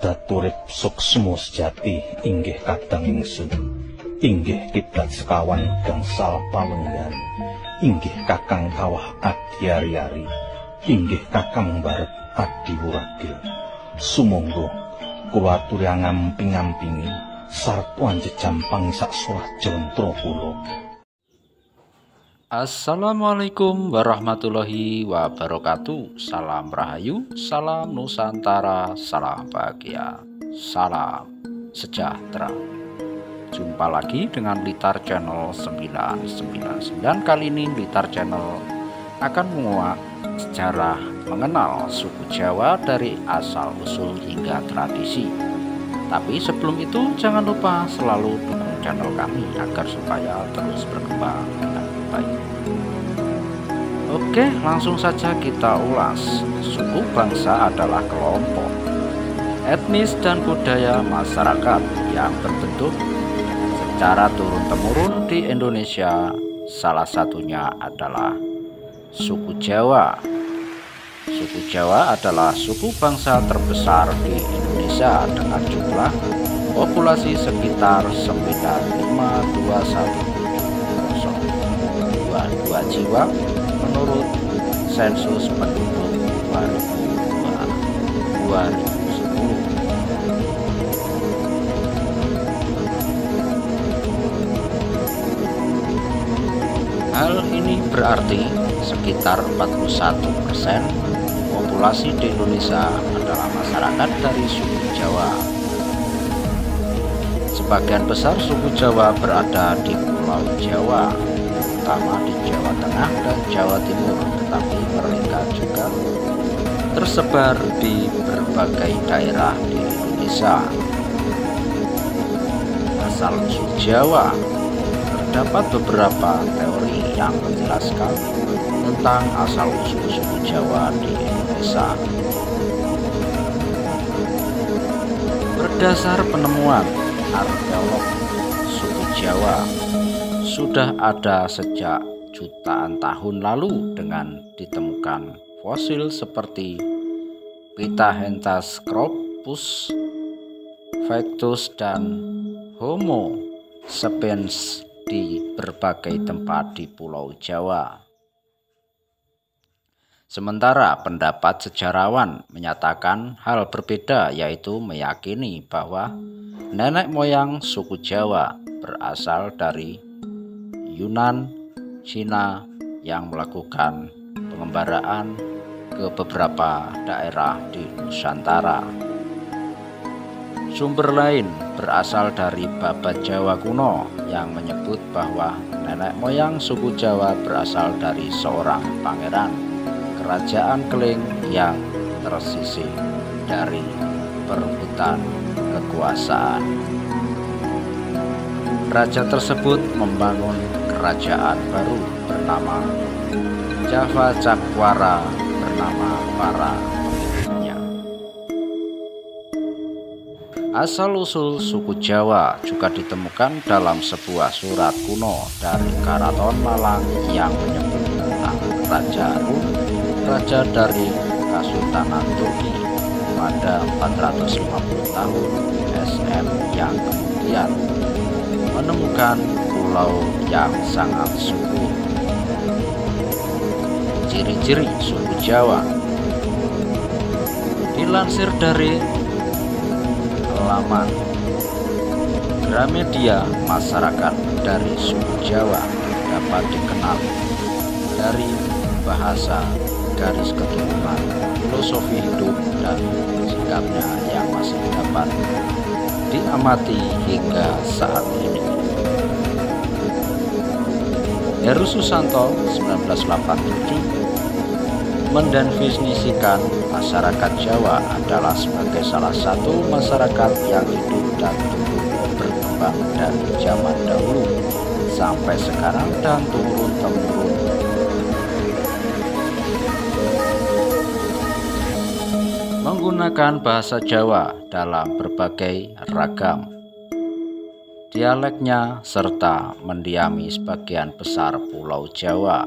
Daturip suksmo sejati inggih kadang ingsun, inggih kidlat sekawan gangsal palenggan, inggih kakang kawah adiari-ari, inggih kakang barep adiwuragil. Sumangga kula aturi ngamping-ngampingi sarta anjejampang sak solah jantra kula. Assalamualaikum warahmatullahi wabarakatuh. Salam Rahayu, salam Nusantara, salam bahagia, salam sejahtera. Jumpa lagi dengan Blitar Channel 999. Kali ini Blitar Channel akan menguak sejarah mengenal suku Jawa dari asal usul hingga tradisi. Tapi sebelum itu jangan lupa selalu dukung channel kami agar supaya terus berkembang dengan baik. Oke, langsung saja kita ulas. Suku bangsa adalah kelompok etnis dan budaya masyarakat yang terbentuk secara turun-temurun di Indonesia. Salah satunya adalah suku Jawa. Suku Jawa adalah suku bangsa terbesar di Indonesia dengan jumlah populasi sekitar 9521722 jiwa menurut sensus penduduk 2010. Hal ini berarti sekitar 41% populasi di Indonesia adalah masyarakat dari suku Jawa. Sebagian besar suku Jawa berada di Pulau Jawa, terutama di Jawa Tengah dan Jawa Timur, tetapi mereka juga tersebar di berbagai daerah di Indonesia. Asal-usul Jawa, terdapat beberapa teori yang menjelaskan tentang asal-usul suku Jawa di Indonesia. Berdasar penemuan arkeolog, suku Jawa sudah ada sejak jutaan tahun lalu dengan ditemukan fosil seperti Pithecanthropus, Victus, dan Homo sapiens di berbagai tempat di Pulau Jawa. Sementara pendapat sejarawan menyatakan hal berbeda, yaitu meyakini bahwa nenek moyang suku Jawa berasal dari Yunan, Cina yang melakukan pengembaraan ke beberapa daerah di Nusantara. Sumber lain berasal dari Babat Jawa kuno yang menyebut bahwa nenek moyang suku Jawa berasal dari seorang pangeran Kerajaan Keling yang tersisih dari perebutan kekuasaan. Raja tersebut membangun kerajaan baru bernama Java Cakwara bernama para pemiliknya. Asal-usul suku Jawa juga ditemukan dalam sebuah surat kuno dari Karaton Malang yang menyebut tentang Raja Rum, raja dari Kesultanan Turki pada 450 tahun SM yang kemudian menemukan pulau yang sangat subur. Ciri-ciri suku Jawa dilansir dari laman Gramedia, masyarakat dari suku Jawa dapat dikenal dari bahasa, garis keturunan, filosofi hidup, dan sikapnya yang masih dapat diamati hingga saat ini. Heru Susanto 1987 mendefinisikan masyarakat Jawa adalah sebagai salah satu masyarakat yang hidup dan tumbuh berkembang dari zaman dahulu sampai sekarang dan turun-temurun. Menggunakan bahasa Jawa dalam berbagai ragam dialeknya serta mendiami sebagian besar Pulau Jawa.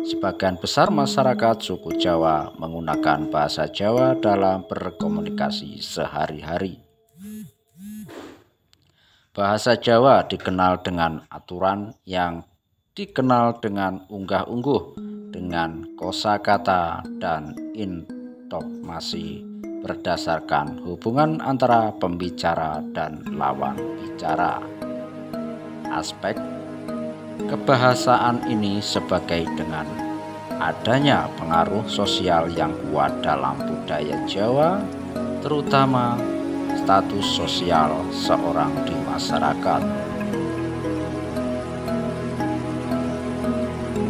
Sebagian besar masyarakat suku Jawa menggunakan bahasa Jawa dalam berkomunikasi sehari-hari. Bahasa Jawa dikenal dengan aturan yang dikenal dengan unggah-ungguh, dengan kosakata dan intonasi berdasarkan hubungan antara pembicara dan lawan bicara. Aspek kebahasaan ini sebagai dengan adanya pengaruh sosial yang kuat dalam budaya Jawa, terutama status sosial seorang di masyarakat.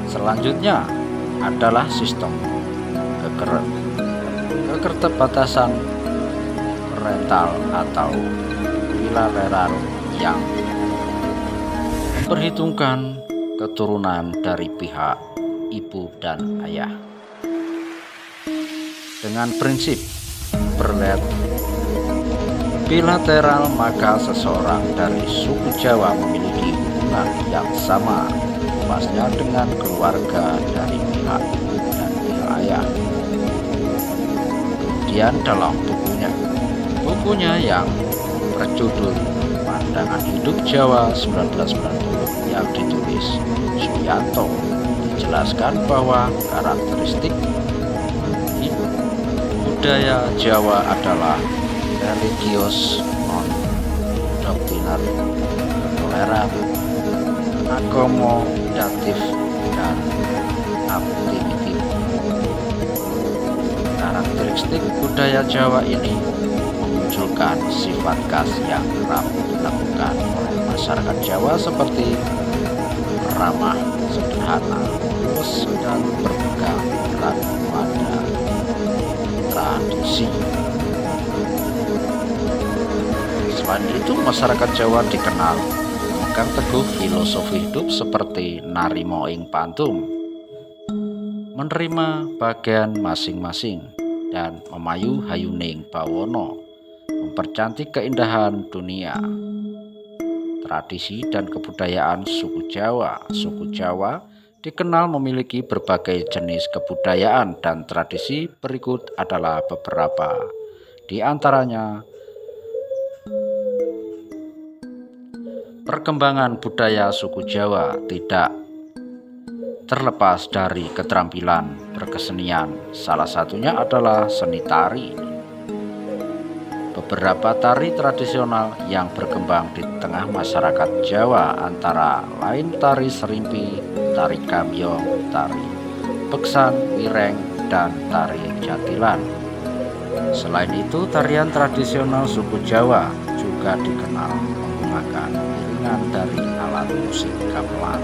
Selanjutnya adalah sistem keterbatasan parental atau bilateral yang memperhitungkan keturunan dari pihak ibu dan ayah. Dengan prinsip bilateral, maka seseorang dari suku Jawa memiliki hubungan yang sama luasnya dengan keluarga dari pihak ibu dan pihak ayah. Kemudian dalam bukunya yang berjudul Pandangan Hidup Jawa 1990 yang ditulis Suyanto, dijelaskan bahwa karakteristik budaya Jawa adalah religius, non-doktrinar, toleran, akomodatif, dan abstraktif. Karakteristik budaya Jawa ini memunculkan sifat khas yang kerap dilakukan oleh masyarakat Jawa seperti ramah, sederhana, tulus, dan berpegang erat pada tradisi. Selain itu, masyarakat Jawa dikenal memegang teguh filosofi hidup seperti narimo ing pantum, menerima bagian masing-masing, dan memayu hayuning bawono, mempercantik keindahan dunia. Tradisi dan kebudayaan suku Jawa dikenal memiliki berbagai jenis kebudayaan, dan tradisi berikut adalah beberapa di antaranya. Perkembangan budaya suku Jawa tidak terlepas dari keterampilan berkesenian. Salah satunya adalah seni tari. Beberapa tari tradisional yang berkembang di tengah masyarakat Jawa antara lain tari serimpi, tari gambyong, tari beksan, wireng, dan tari jatilan. Selain itu, tarian tradisional suku Jawa juga dikenal menggunakan iringan dari alat musik gamelan.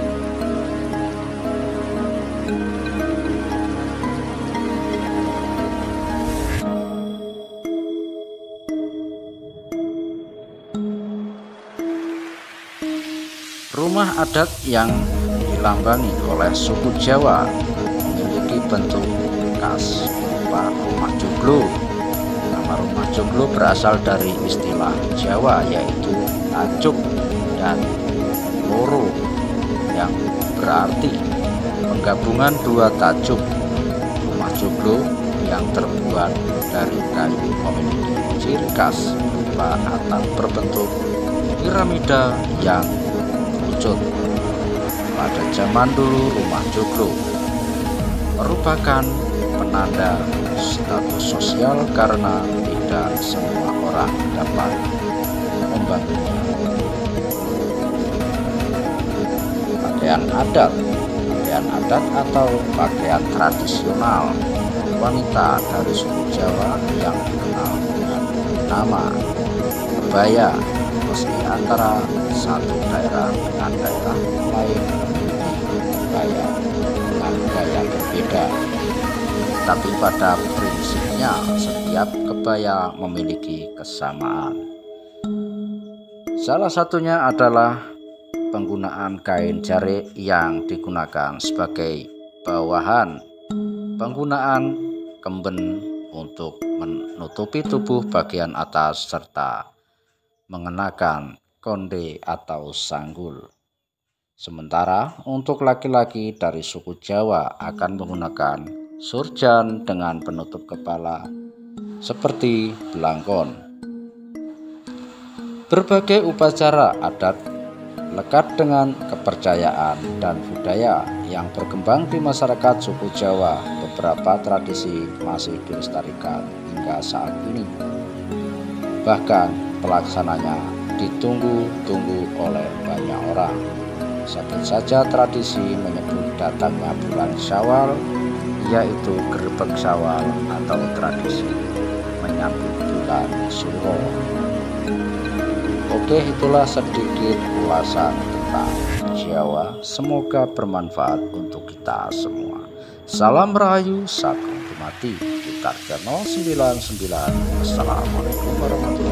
Rumah adat yang dilambangi oleh suku Jawa memiliki bentuk khas berupa rumah joglo. Nama rumah joglo berasal dari istilah Jawa yaitu tajuk dan loro yang berarti penggabungan dua tajuk. Rumah joglo yang terbuat dari kayu memiliki ciri khas berupa atap berbentuk piramida yang wujud. Pada zaman dulu, rumah joglo merupakan penanda status sosial karena tidak semua orang dapat membangunnya. Pakaian adat atau pakaian tradisional wanita dari suku Jawa yang dikenal dengan nama kebaya, meski antara satu daerah dengan daerah lain memiliki kebaya dengan gaya berbeda, tapi pada prinsipnya setiap kebaya memiliki kesamaan. Salah satunya adalah penggunaan kain jarik yang digunakan sebagai bawahan, penggunaan kemben untuk menutupi tubuh bagian atas, serta mengenakan konde atau sanggul. Sementara untuk laki-laki dari suku Jawa akan menggunakan surjan dengan penutup kepala seperti belangkon. Berbagai upacara adat lekat dengan kepercayaan dan budaya yang berkembang di masyarakat suku Jawa. Beberapa tradisi masih dilestarikan hingga saat ini. Bahkan pelaksananya ditunggu-tunggu oleh banyak orang. Sebut saja tradisi menyebut datangnya bulan Syawal, yaitu Gerbek Syawal, atau tradisi menyambut bulan Suro. Oke, itulah sedikit ulasan tentang Jawa. Semoga bermanfaat untuk kita semua. Salam Rahayu, Sagung Dumadi, Gitar 099. Assalamualaikum warahmatullahi wabarakatuh.